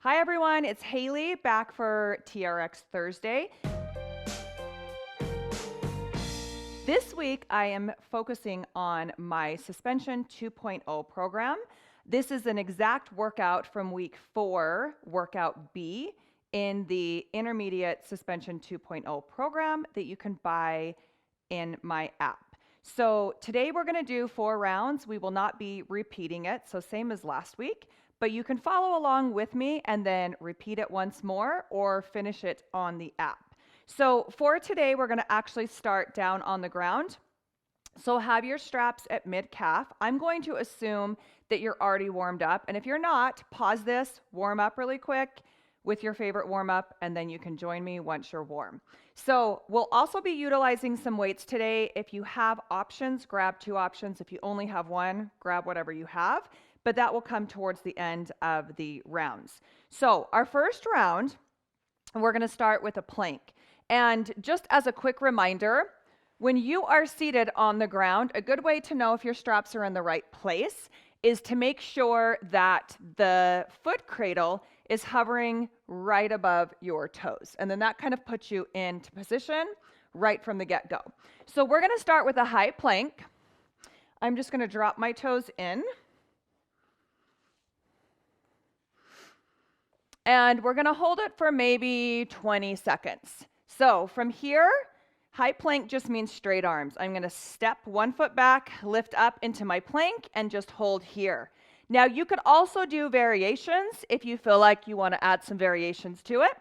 Hi everyone, it's Haley back for TRX Thursday. This week I am focusing on my Suspension 2.0 program. This is an exact workout from week 4, workout B, in the Intermediate Suspension 2.0 program that you can buy in my app. So today we're going to do 4 rounds. We will not be repeating it, so same as last week. But you can follow along with me and then repeat it once more or finish it on the app. So for today, we're going to actually start down on the ground. So have your straps at mid-calf. I'm going to assume that you're already warmed up. And if you're not, pause this, warm up really quick with your favorite warm-up, and then you can join me once you're warm. So we'll also be utilizing some weights today. If you have options, grab 2 options. If you only have 1, grab whatever you have. But that will come towards the end of the rounds. So our first round, we're going to start with a plank. And just as a quick reminder, when you are seated on the ground, a good way to know if your straps are in the right place is to make sure that the foot cradle is hovering right above your toes. And then that kind of puts you into position right from the get-go. So we're going to start with a high plank. I'm just going to drop my toes in. And we're going to hold it for maybe 20 seconds. So from here, high plank just means straight arms. I'm going to step 1 foot back, lift up into my plank, and just hold here. Now, you could also do variations if you feel like you want to add some variations to it.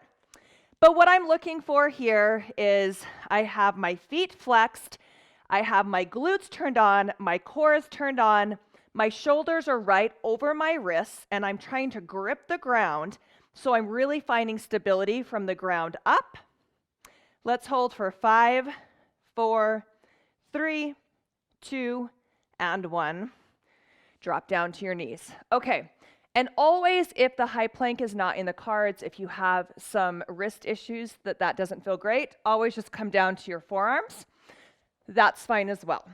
But what I'm looking for here is I have my feet flexed, I have my glutes turned on, my core is turned on, my shoulders are right over my wrists, and I'm trying to grip the ground. So I'm really finding stability from the ground up. Let's hold for 5, 4, 3, 2, and 1. Drop down to your knees. Okay, and always if the high plank is not in the cards, if you have some wrist issues that doesn't feel great, always just come down to your forearms. That's fine as well.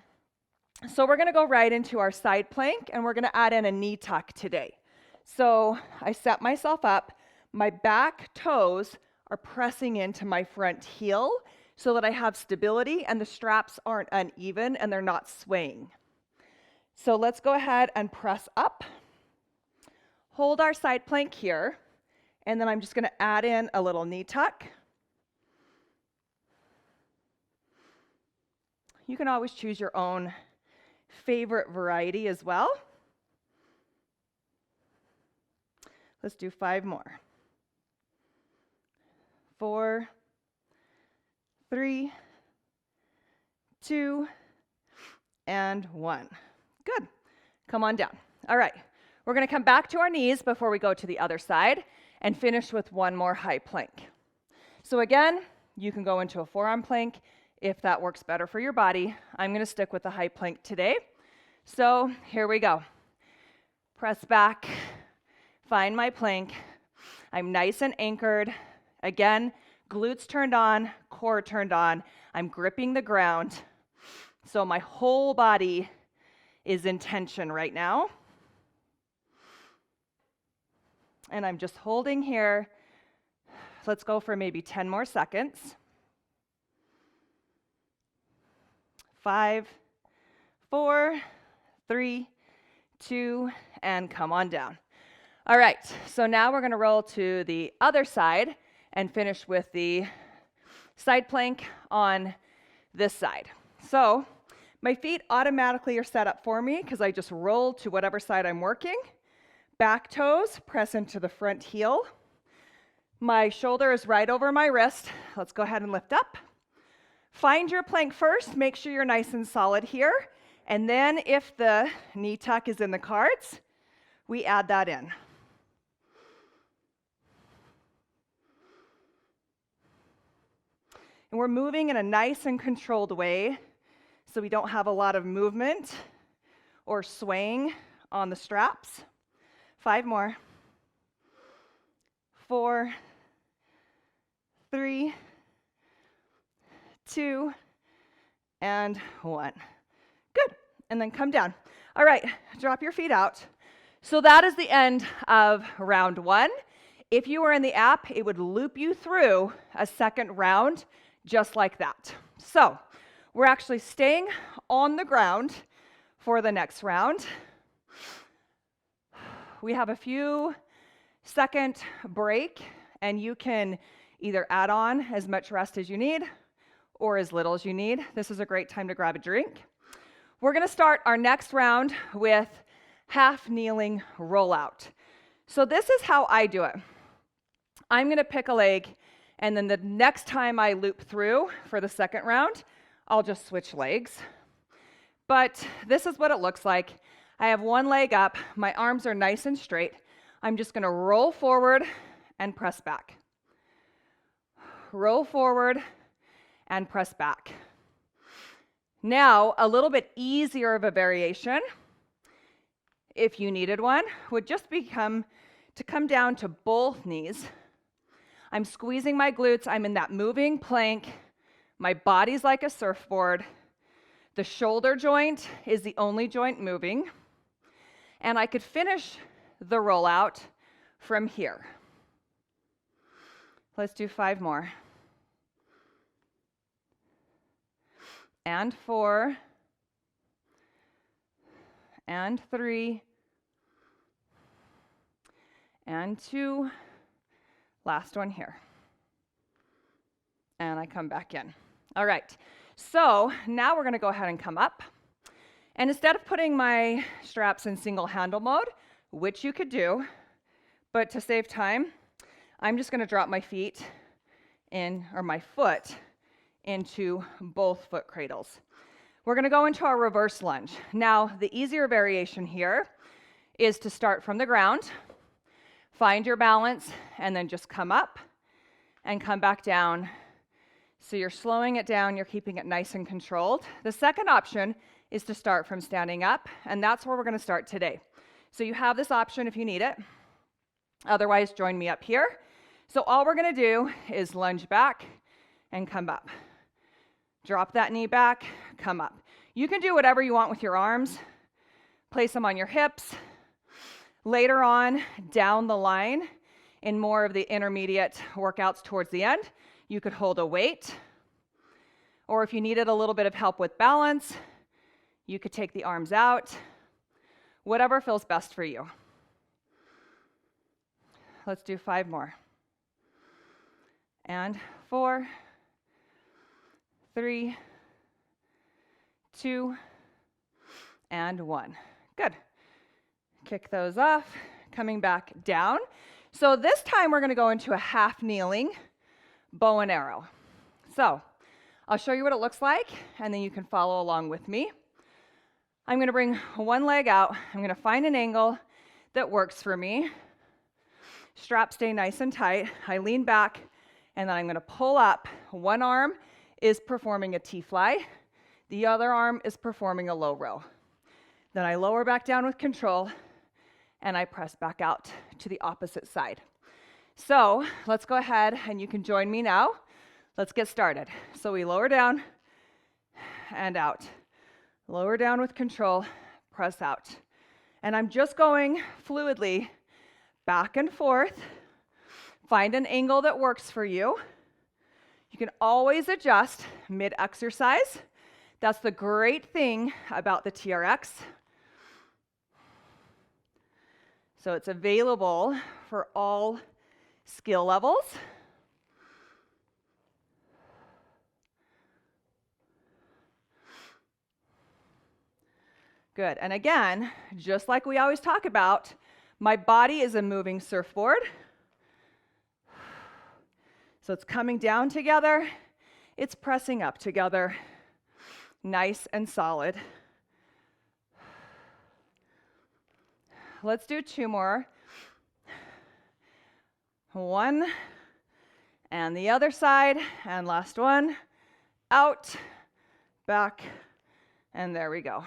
So we're gonna go right into our side plank and we're gonna add in a knee tuck today. So I set myself up. My back toes are pressing into my front heel so that I have stability and the straps aren't uneven and they're not swaying. So let's go ahead and press up. Hold our side plank here, and then I'm just going to add in a little knee tuck. You can always choose your own favorite variety as well. Let's do 5 more. 4, 3, 2, and 1. Good. Come on down. All right. We're going to come back to our knees before we go to the other side and finish with 1 more high plank. So again, you can go into a forearm plank if that works better for your body. I'm going to stick with the high plank today. So here we go. Press back. Find my plank. I'm nice and anchored. Again, glutes turned on, core turned on. I'm gripping the ground. So my whole body is in tension right now. And I'm just holding here. Let's go for maybe 10 more seconds. 5, 4, 3, 2, and come on down. All right, so now we're going to roll to the other side and finish with the side plank on this side. So my feet automatically are set up for me because I just roll to whatever side I'm working. Back toes press into the front heel. My shoulder is right over my wrist. Let's go ahead and lift up. Find your plank first. Make sure you're nice and solid here. And then if the knee tuck is in the cards, we add that in. And we're moving in a nice and controlled way so we don't have a lot of movement or swaying on the straps. 5 more. 4, 3, 2, and 1. Good. And then come down. All right, drop your feet out. So that is the end of round 1. If you were in the app, it would loop you through a second round just like that. So we're actually staying on the ground for the next round. We have a few second break, and you can either add on as much rest as you need or as little as you need. This is a great time to grab a drink. We're going to start our next round with half kneeling rollout. So this is how I do it. I'm going to pick a leg, and then the next time I loop through for the second round, I'll just switch legs. But this is what it looks like. I have one leg up. My arms are nice and straight. I'm just going to roll forward and press back. Roll forward and press back. Now, a little bit easier of a variation, if you needed one, would just become to come down to both knees. I'm squeezing my glutes. I'm in that moving plank. My body's like a surfboard. The shoulder joint is the only joint moving. And I could finish the rollout from here. Let's do 5 more. And 4. And 3. And 2. Last one here. And I come back in. All right. So now we're going to go ahead and come up. And instead of putting my straps in single handle mode, which you could do, but to save time, I'm just going to drop my feet in, or my foot into both foot cradles. We're going to go into our reverse lunge. Now, the easier variation here is to start from the ground, find your balance, and then just come up and come back down. So you're slowing it down, you're keeping it nice and controlled. The second option is to start from standing up, and that's where we're going to start today. So you have this option if you need it. Otherwise, join me up here. So all we're going to do is lunge back and come up. Drop that knee back, come up. You can do whatever you want with your arms. Place them on your hips. Later on, down the line, in more of the intermediate workouts towards the end, you could hold a weight. Or if you needed a little bit of help with balance, you could take the arms out. Whatever feels best for you. Let's do 5 more. And 4, 3, 2, and 1. Good. Kick those off, coming back down. So this time we're going to go into a half kneeling bow and arrow. So I'll show you what it looks like, and then you can follow along with me. I'm going to bring one leg out. I'm going to find an angle that works for me. Straps stay nice and tight. I lean back, and then I'm going to pull up. One arm is performing a T-fly. The other arm is performing a low row. Then I lower back down with control, and I press back out to the opposite side. So let's go ahead, and you can join me now. Let's get started. So we lower down and out. Lower down with control, press out. And I'm just going fluidly back and forth. Find an angle that works for you. You can always adjust mid-exercise. That's the great thing about the TRX. So it's available for all skill levels. Good. And again, just like we always talk about, my body is a moving surfboard. So it's coming down together, it's pressing up together, nice and solid. Let's do 2 more. 1, and the other side, and last one. Out, back, and there we go.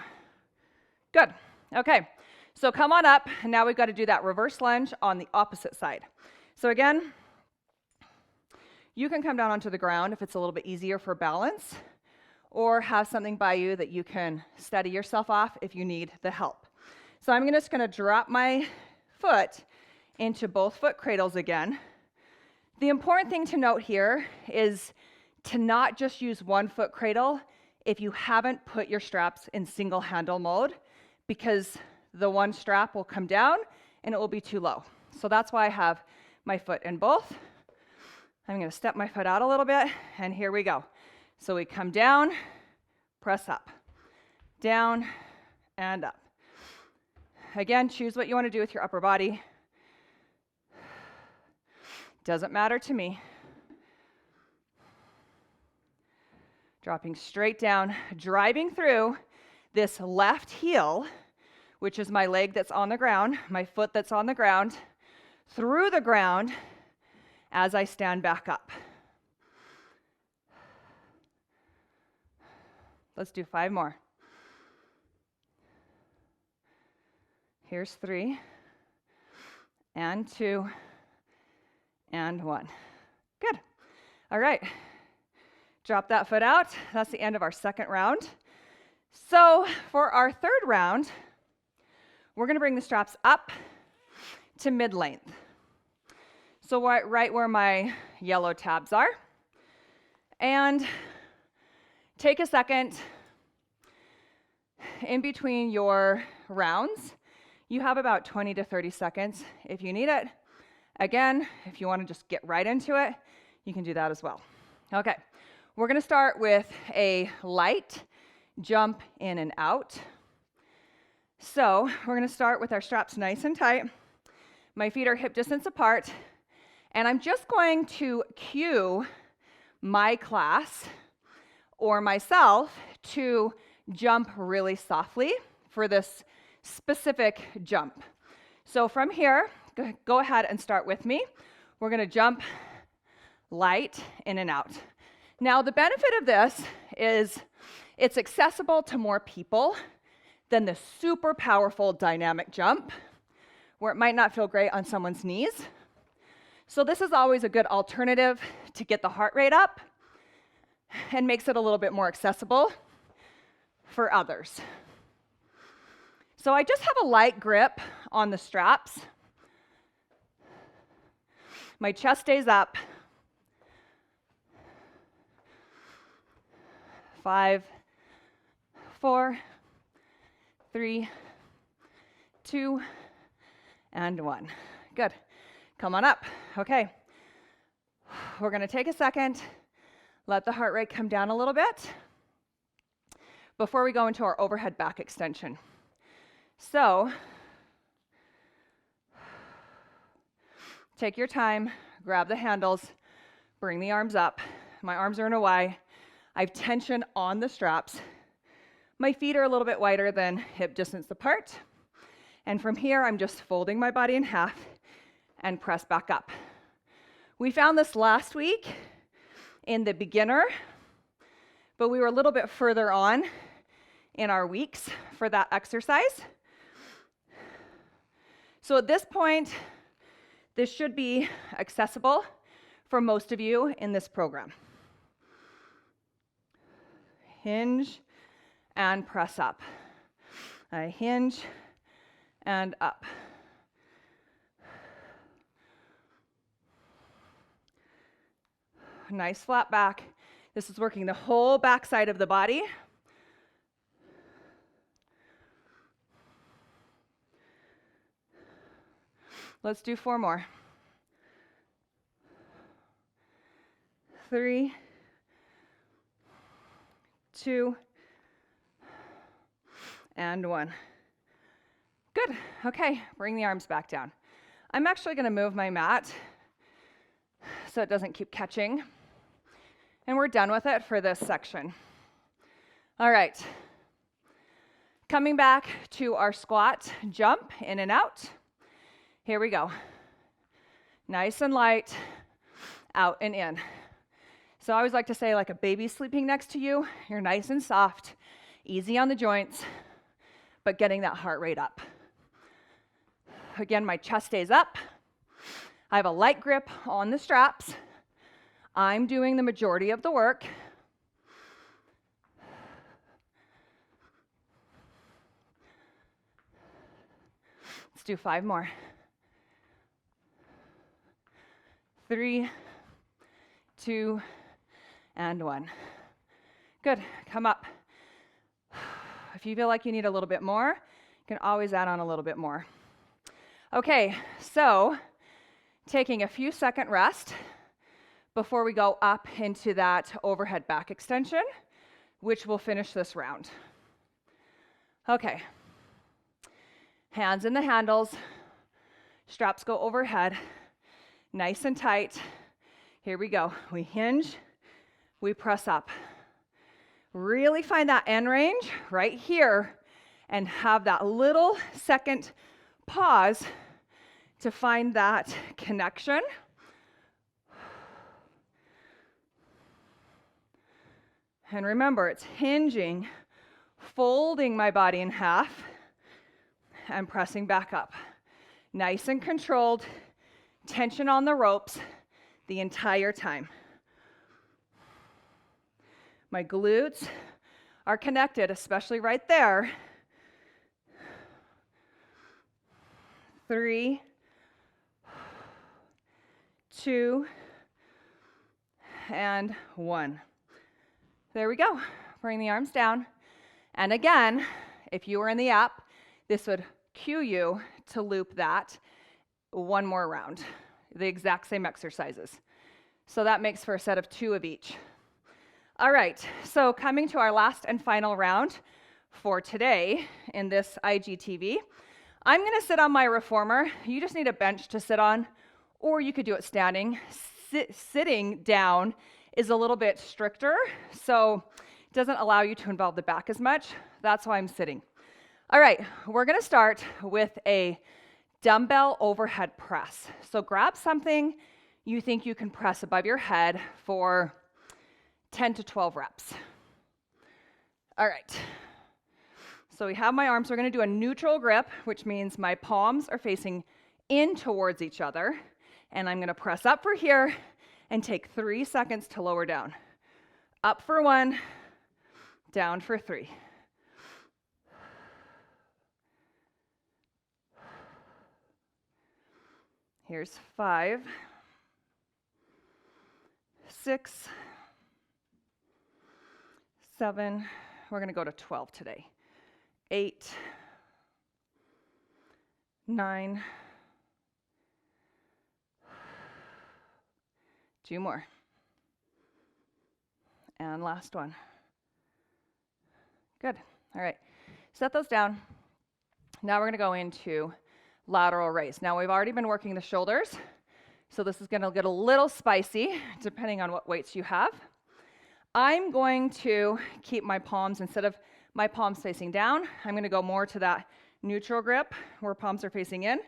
Good. Okay, so come on up, and now we've got to do that reverse lunge on the opposite side. So again, you can come down onto the ground if it's a little bit easier for balance, or have something by you that you can steady yourself off if you need the help. So I'm just going to drop my foot into both foot cradles again. The important thing to note here is to not just use one foot cradle if you haven't put your straps in single handle mode, because the one strap will come down and it will be too low. So that's why I have my foot in both. I'm going to step my foot out a little bit, and here we go. So we come down, press up, down, and up. Again, choose what you want to do with your upper body. Doesn't matter to me. Dropping straight down, driving through this left heel, which is my leg that's on the ground, my foot that's on the ground, through the ground as I stand back up. Let's do 5 more. Here's 3, and 2, and 1. Good. All right. Drop that foot out. That's the end of our second round. So for our third round, we're going to bring the straps up to mid-length. So right where my yellow tabs are. And take a second in between your rounds. You have about 20 to 30 seconds if you need it. Again, if you want to just get right into it, you can do that as well. Okay, we're going to start with a light jump in and out. So we're going to start with our straps nice and tight. My feet are hip distance apart, and I'm just going to cue my class or myself to jump really softly for this specific jump. So from here, go ahead and start with me. We're going to jump light in and out. Now, the benefit of this is it's accessible to more people than the super powerful dynamic jump, where it might not feel great on someone's knees. So this is always a good alternative to get the heart rate up and makes it a little bit more accessible for others. So I just have a light grip on the straps. My chest stays up. 5, 4, 3, 2, and 1. Good. Come on up. Okay. We're going to take a second, let the heart rate come down a little bit before we go into our overhead back extension. So, take your time, grab the handles, bring the arms up. My arms are in a Y. I have tension on the straps. My feet are a little bit wider than hip distance apart. And from here, I'm just folding my body in half and press back up. We found this last week in the beginner, but we were a little bit further on in our weeks for that exercise. So at this point, this should be accessible for most of you in this program. Hinge and press up. I hinge and up. Nice flat back. This is working the whole back side of the body. Let's do 4 more. 3, 2, and 1. Good. Okay, bring the arms back down. I'm actually going to move my mat so it doesn't keep catching. And we're done with it for this section. All right. Coming back to our squat jump in and out. Here we go. Nice and light, out and in. So I always like to say, like a baby sleeping next to you, you're nice and soft, easy on the joints, but getting that heart rate up. Again, my chest stays up. I have a light grip on the straps. I'm doing the majority of the work. Let's do 5 more. 3, 2, and 1. Good, come up. If you feel like you need a little bit more, you can always add on a little bit more. Okay, so taking a few second rest before we go up into that overhead back extension, which will finish this round. Okay, hands in the handles, straps go overhead, nice and tight. Here we go. We hinge, we press up. Really find that end range right here and have that little second pause to find that connection. And remember, it's hinging, folding my body in half, and pressing back up. Nice and controlled, tension on the ropes the entire time. My glutes are connected, especially right there. 3, 2, and 1. There we go. Bring the arms down. And again, if you were in the app, this would cue you to loop that one more round, the exact same exercises. So that makes for a set of 2 of each. All right, so coming to our last and final round for today in this IGTV, I'm gonna sit on my reformer. You just need a bench to sit on, or you could do it standing. Sitting down is a little bit stricter, so it doesn't allow you to involve the back as much. That's why I'm sitting. All right, we're gonna start with a dumbbell overhead press. So grab something you think you can press above your head for 10 to 12 reps. All right. So we have my arms. We're going to do a neutral grip, which means my palms are facing in towards each other. And I'm going to press up for here and take 3 seconds to lower down. Up for 1, down for 3. Here's 5, 6, 7, we're going to go to 12 today. 8, 9, 2 more. And last one. Good. All right. Set those down. Now we're going to go into lateral raise. Now we've already been working the shoulders, so this is going to get a little spicy depending on what weights you have. I'm going to keep my palms, instead of my palms facing down, I'm going to go more to that neutral grip where palms are facing in,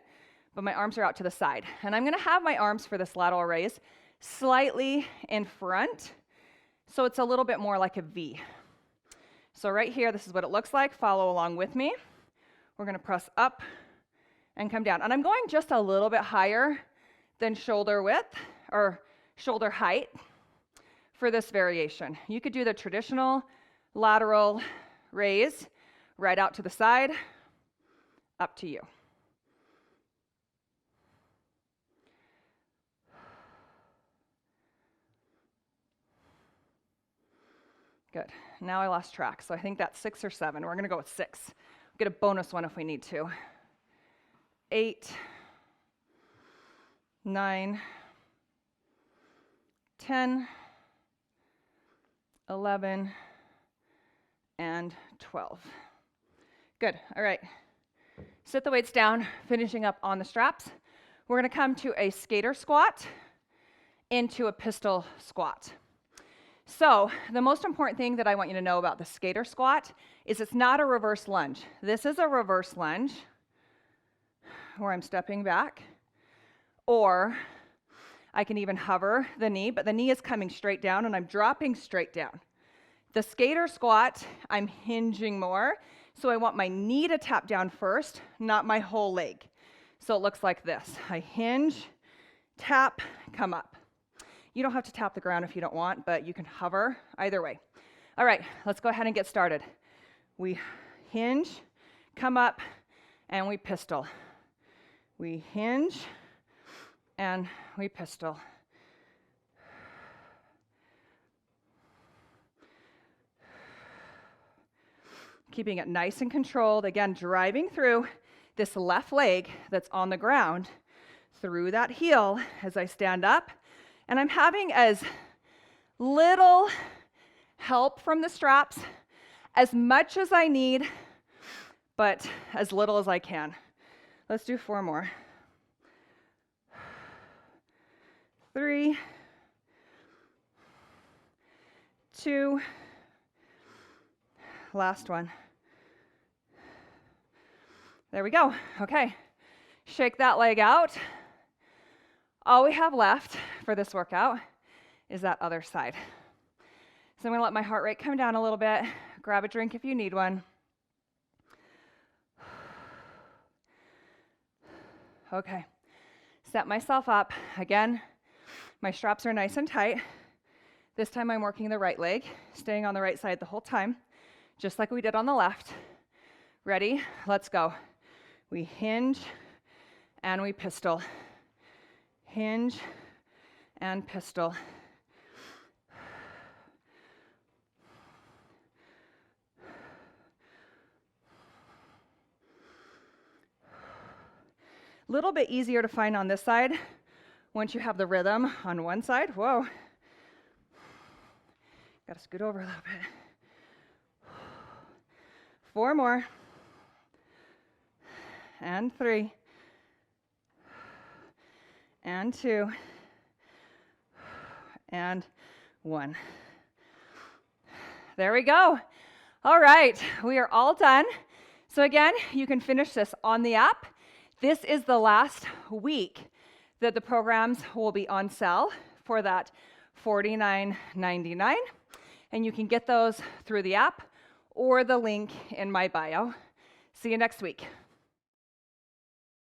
but my arms are out to the side. And I'm going to have my arms for this lateral raise slightly in front, so it's a little bit more like a V. So right here, this is what it looks like. Follow along with me. We're going to press up and come down. And I'm going just a little bit higher than shoulder width or shoulder height for this variation. You could do the traditional lateral raise right out to the side, up to you. Good. Now I lost track, so I think that's 6 or 7. We're going to go with 6. We'll get a bonus one if we need to. 8, 9, 10, 11, and 12. Good. All right. Sit the weights down, finishing up on the straps. We're going to come to a skater squat into a pistol squat. So the most important thing that I want you to know about the skater squat is it's not a reverse lunge. This is a reverse lunge where I'm stepping back, or I can even hover the knee, but the knee is coming straight down and I'm dropping straight down. The skater squat, I'm hinging more, so I want my knee to tap down first, not my whole leg. So it looks like this. I hinge, tap, come up. You don't have to tap the ground if you don't want, but you can hover either way. All right, let's go ahead and get started. We hinge, come up, and we pistol. We hinge, and we pistol. keeping it nice and controlled. Again, driving through this left leg that's on the ground through that heel as I stand up. And I'm having as little help from the straps, as much as I need, but as little as I can. Let's do 4 more. 3, 2, last one. There we go. Okay, shake that leg out. All we have left for this workout is that other side. So I'm gonna let my heart rate come down a little bit. Grab a drink if you need one. Okay, set myself up. Again, my straps are nice and tight. This time I'm working the right leg, staying on the right side the whole time, just like we did on the left. Ready? Let's go. We hinge and we pistol. Hinge and pistol. Little bit easier to find on this side once you have the rhythm on one side. Whoa. Gotta scoot over a little bit. 4 more. And 3. And 2. And 1. There we go. All right, we are all done. So again, you can finish this on the app. This is the last week that the programs will be on sale for that $49.99. And you can get those through the app or the link in my bio. See you next week.